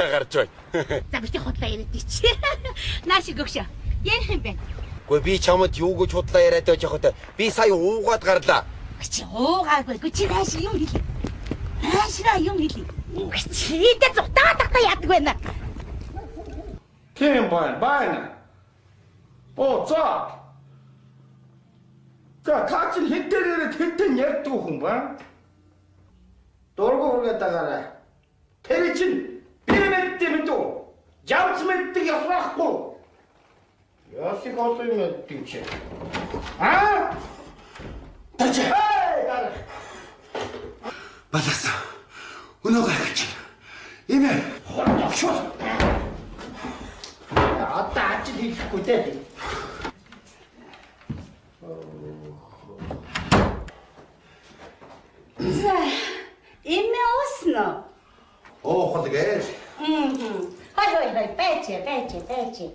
гарч бай. За бити худлаа яриад чи. Наашиг өгшөө. Ярих юм бэ? Гэхдээ би чамд юу гэж худлаа яриад байж хахад би сая уугаад гарлаа. Чи уугаагүй чи нааш юм хэлээ. Наашгаа юм хэлээ. Чидээ зутаа тахта яадаг байна. Тийм байна. За. За та чинь хэд дээрээ тэнтэн ярьдаг хүн ба? Дургу хүргээд тэр чинь би мэддэг юм дөө. Явц мэддэг явахгүй. Ясиг олон юм мэддэг чи. Тач. Балаас. Өнөө гарч. Имэ. Шот. Одоо ажил хийхгүй дээ. За, имэ уснаа. Оохол гээл. Хай, байж.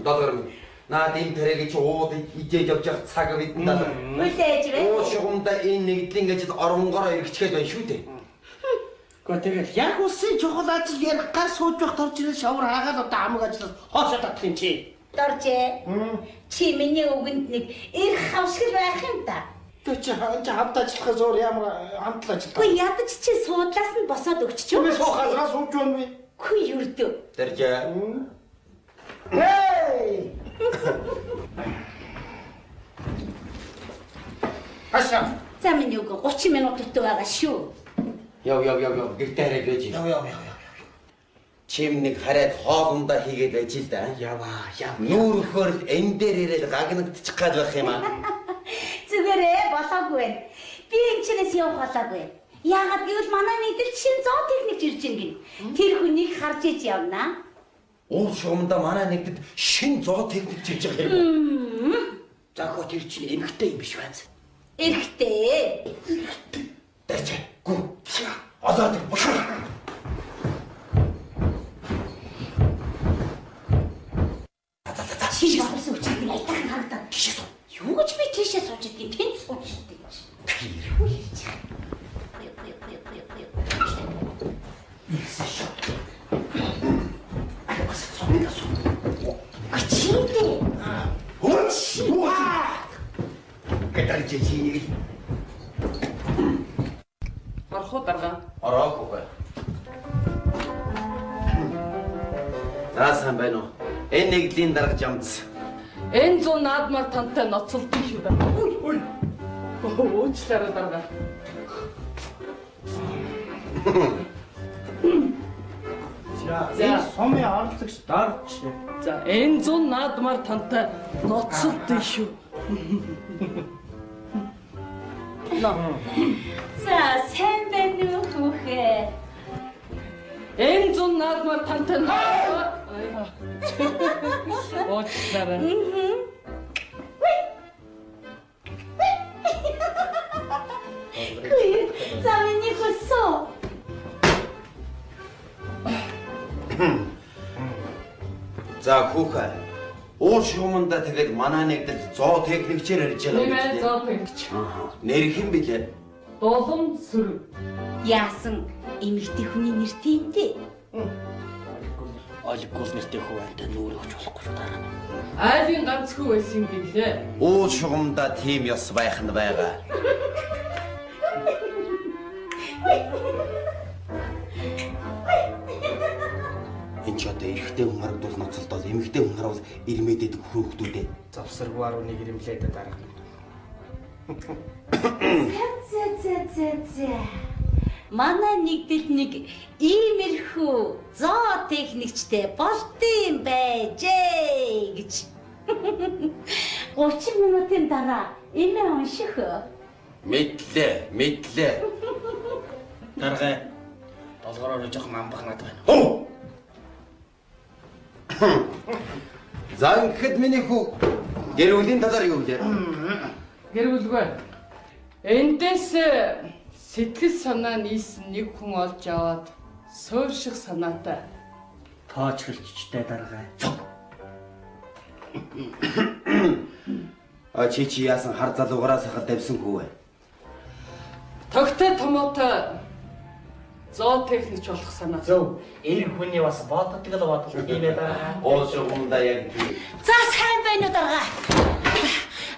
Долгор. Наад энэ тэрэг чи ууд ижээж явж явах цаг бидэнд даа. Үлээж вэ? Оо шугамда энэ нэгдлийн ажил оронгороо эргэчгээд байна шүү дээ. Гэхдээ тэгэл яг үсэн чухал ажил ярих гар сууж байх тарж ирэл шавар хаагаад одоо хамаг ажлаас хоошоо татах юм чи. Доржээ. Чи миний өгөнд нэг эрх хавшгал байх юм да. Тэ чи хамт ажиллахаа зур ямар хамтлаа ажиллах. Үгүй ядаж чи суудлаас нь босоод өгчөж. Би суухаас сууж байна би. Үгүй юрдөө. Дэржээ. Hey! Аша. За миний үг 30 минут өтөө байгаа шүү. Яв. Гэртээ хараад байж. Яв. Чим нэг хараад хоолндоо хийгээд байж л да. Яв. Нүүр өхөр энэ дээр ирээд гагнагдчих гал байх юм аа. Зүгээрээ болоогүй байна. Би энэ чинээс явах болоогүй. Яагаад гэвэл манай нэгдэл шин зоо техник ирж ийн гин. Тэр хүнийг харж иж явнаа. Уул шугамда манай нэгдэд шин зоо техник хийж байгаа юм. За хот ир чинь эмхтэй юм биш байц. Эрхтэй. Дэрчээ. Гүн. Олоод бушаа. Чи яасан үчиг нь айтайхан харагдаад. Тийшээ суу. Юу гэж би тийшээ сууж идэх юм? Тэнд сууж идэх гэж. Юу хийж байгаа? Чи Орхоо дарга. ороогүй. За сайн байна уу? Энэ нэгдлийн дарга жамц. Энэ зүүн наадмаар тантай ноцолдсон шүү дээ. Ой. Уучлаарай дарга. За сумын оролцогч дарч. За энэ зүүн наадмаар тантай ноцолдсон шүү. За сайн байна уу хүүхээ? Энэ зүүн наадмаар тантай уучлаарай. За миний хөсөө. За хүүхэ. Уул шугамда тэгээд манай нэгдэл зоо техникчээр ярьж байгаа юм Нэмээ байна. зоо тэнгч. Нэр хэн билээ? Дулам сүр. Яасан эмэгтэй хүний нэр тиймтэй. Олиггол нэртэй хөвөнтэй нүүрэ өгч болохгүй шүү дараа. Айлын ганцгүй байсан юм гэлээ. Уул шугамда тийм ёс байх нь байгаа. Энд ч одоо эрэгтэй хүн харагдвал ноцолдоод эмэгтэй хүн харуул ирмээдэд хүүхдүүдээ. Завсаргууар үнийг ирэмлээд дараа. За. Манай нэгдэл нэг иймэрхүү зоо техникчтэй болтын байжээ гэж. 30 минутын дараа эмээ унших. Мэдлээ. Даргай. Долгороор жоохон амбах надад байна. Оо! За ингээд миний хүү гэр бүлийн талаар юу вэ? Гэр бүлгүй. Эндээс сэтгэл санаа нийсэн нэг хүн олж аваад суурших санаатай. Тоочхолчтой дарга. А чи яасан хар залуугаараа сахад давсан хүү вэ? Тогтой томоотой зоотехникч болох санаа. Зөв. Энэ хүний бас боддог л бодлоо юм байна. Уушгиумдаа яг тийм. За сайн байна уу дарга?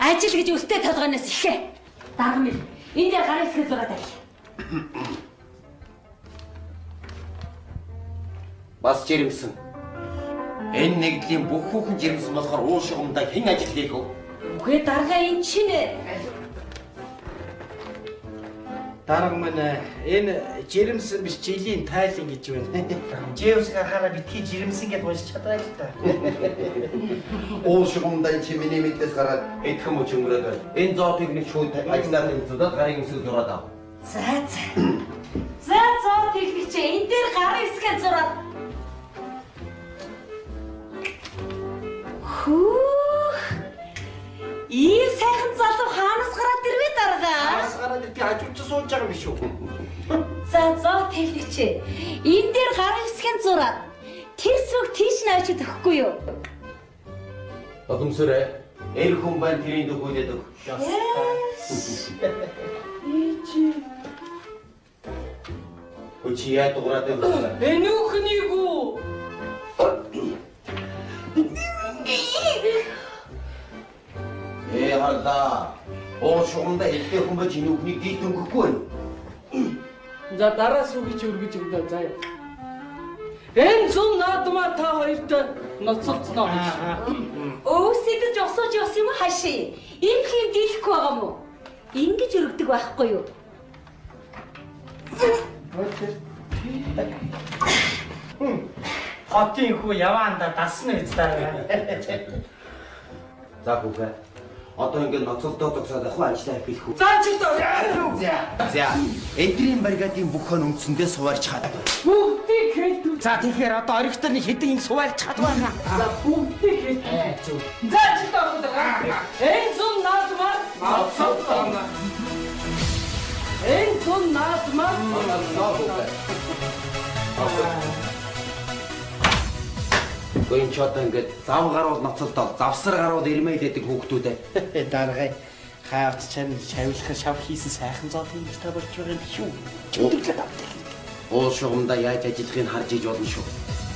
Ажил гэж өстэй толгоноос ихээ. Дарга минь энэ дээр гараа ихэл зураад байл. Бас жирэмсэн. Энэ нэгдлийн бүх хүүхэн жирэмсэн болохоор уушгиумдаа хэн ажиллах вэ? Үгүй дарга энэ чинь Дарга маань энэ жирэмсэн биш жилийн тайлан гэж байна. Джеймс гарахаараа битгий жирэмсэн гэдээ уншиж чадаа л та. Уушгиумдаа чи миний мэдээс гараад эдхэн мөч өнгөрөөд байна. Энэ зоотехник шууд ажиллаад энэ зудаад гарыг өмсөж зураад ав. За зоотехникч энэ дээр гараа ихэл зураад. Хүүх! Ийм сайхан залуу хаанаас гараад ирвэ дарга? Хаас гараад би хажуудч сууж байгаа юм биш үү? За зоотехникч энэ дээр гараа ихэл зураад. Тэр сүг тийш нь авчид өгөхгүй юу? Одомсөрөө эр хүн байна тэрийн дөхүүлээд өг. Чи яа дуурайд байна? Энэ үхнийг үү? Харда. Уушгиумдаа хэлтэй хүн байж энэ үгнийг дийт өнгөхгүй байна. За дараас үгич өргөж өгдөө заяа. Энэ зүүн наадмаа та хоёртой ноцолцноо гэж. Өөсөдөж осооч явсан юм хаашаа? Энэ хэм дийлэхгүй байгаа мó? Ингэж өргөдөг байхгүй юу? Хотын хүү яваанда дасна гэж дараа. За хүүхэ. Одоо ингээд ноцолдоо зогсоод ахын ажиллаа хийх үү? За чи тоо. За. Энтрийн бригадын бүх хон үндсэндээ суваарч хаад. Бүгдийг хэлтүү. За тэгэхээр одоо оригтор нэг хэдэн ингэ сувайлж чадваа. За бүгдийг хэлтүү. Зөв. За чи тоо. Энэ зүүн наадмаа ноцолцноо. Энэ зүүн наадмаа Гойн ч одоо ингээд зав гарууд ноцолдоо, завсар гарууд ирмээд байдаг хүүхдүүдээ. Даргай хаагч чань шавлах шав хийсэн сайхан зоогийн та болж байгаа юм шүү. Чөдөглөд авдаг. Уушгиумдаа яаж ажиллахыг харж иж болно шүү.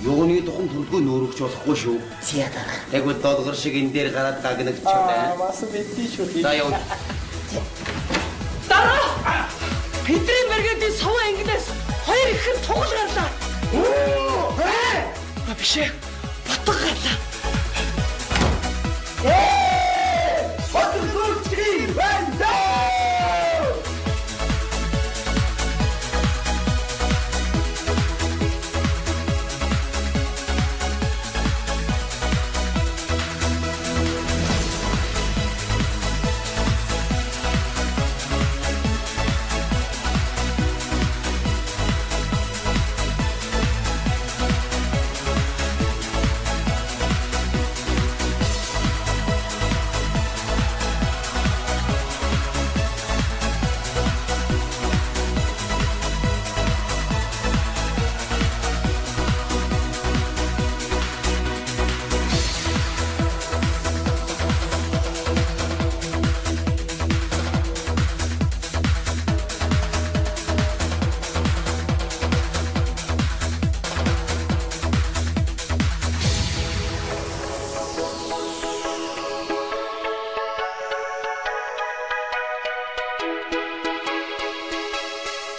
Юуны тухайн төлгөө нөөрөгч болохгүй шүү. Зя дарга. Яг үл долгор шиг энэ дээр гараад гагнагч байна. Бас мэдээ шүү. За яв. дараа. Петрийн бригадын сав ангинаас хоёр ихэн тугал гарлаа. Биш ээ. Батга гарлаа.